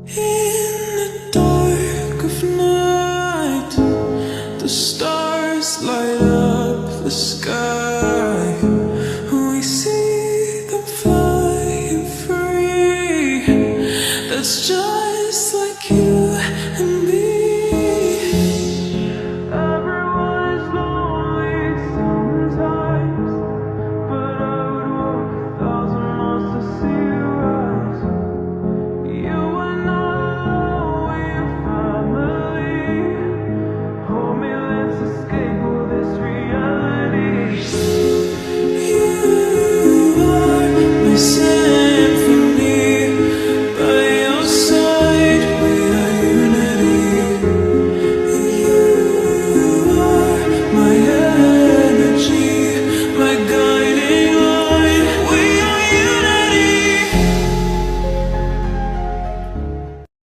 In the dark of night, the stars light up the sky. We see them flying free. That's just like